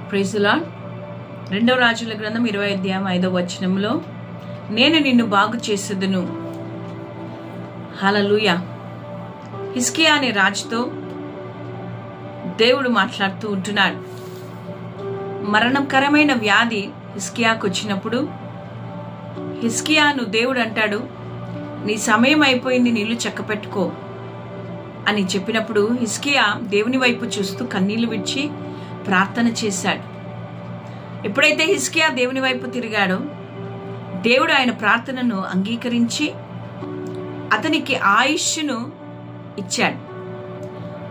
Praise the lord. 2వ రాజుల గ్రంథం 20వ అధ్యాయం 5వ వచనంలో, నేను నిన్ను బాగు చేసేదను. హల్లెలూయా. హిజ్కియా అనే రాజుతో దేవుడు మాట్లాడుతూ ఉంటున్నాడు. మరణకరమైన వ్యాధి హిజ్కియాకు వచ్చినప్పుడు హిజ్కియాను దేవుడు అంటాడు, నీ సమయం అయిపోయింది, నీళ్లు చక్కపెట్టుకో అని చెప్పినప్పుడు హిజ్కియా దేవుని వైపు చూస్తూ కన్నీళ్లు విడిచి ప్రార్థన చేశాడు. ఎప్పుడైతే హిజ్కియా దేవుని వైపు తిరిగాడో దేవుడు ఆయన ప్రార్థనను అంగీకరించి అతనికి ఆయుష్ను ఇచ్చాడు.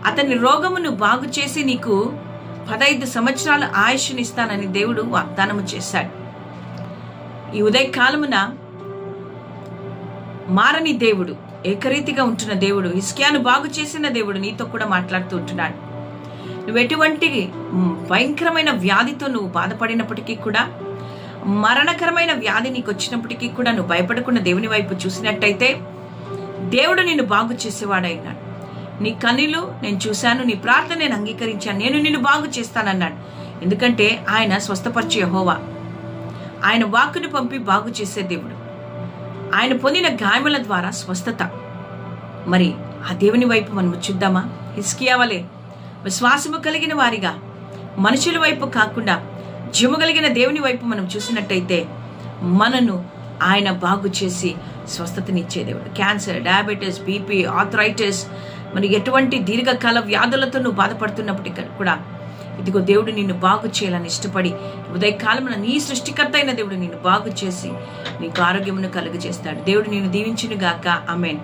అతని రోగమును బాగు చేసి నీకు 15 సంవత్సరాల ఆయుష్ను ఇస్తానని దేవుడు వాగ్దానము చేశాడు. ఈ ఉదయకాలమున మారని దేవుడు, ఏకరీతిగా ఉంటున్న దేవుడు, హిజ్కియాను బాగు చేసిన దేవుడు నీతో కూడా మాట్లాడుతూ ఉంటున్నాడు. నువ్వు ఎటువంటి భయంకరమైన వ్యాధితో నువ్వు బాధపడినప్పటికీ కూడా, మరణకరమైన వ్యాధి నీకు వచ్చినప్పటికీ కూడా నువ్వు భయపడకుండా దేవుని వైపు చూసినట్టయితే దేవుడు నిన్ను బాగు చేసేవాడైనాడు. నీ కన్నీళ్లు నేను చూశాను, నీ ప్రార్థన నేను అంగీకరించాను, నేను నిన్ను బాగు చేస్తానన్నాడు. ఎందుకంటే ఆయన స్వస్థపరిచే యెహోవా, ఆయన వాక్కును పంపి బాగు చేసే దేవుడు. ఆయన పొందిన గాయముల ద్వారా స్వస్థత. మరి ఆ దేవుని వైపు మనం చూద్దామా? హిజ్కియా వలె విశ్వాసము కలిగిన వారిగా మనుషుల వైపు కాకుండా జీవము కలిగిన దేవుని వైపు మనం చూసినట్టయితే మనను ఆయన బాగు చేసి స్వస్థతనిచ్చే దేవుడు. క్యాన్సర్, డయాబెటీస్, బీపీ, ఆర్థరైటిస్, మరి ఎటువంటి దీర్ఘకాల వ్యాధులతో నువ్వు బాధపడుతున్నప్పటికీ కూడా ఇదిగో దేవుడు నిన్ను బాగు చేయాలని ఇష్టపడి ఉదయకాలమున నీ సృష్టికర్త అయిన దేవుడు నిన్ను బాగు చేసి నీకు ఆరోగ్యమును కలుగజేస్తాడు. దేవుడు నిన్ను దీవించును గాక. ఆమేన్.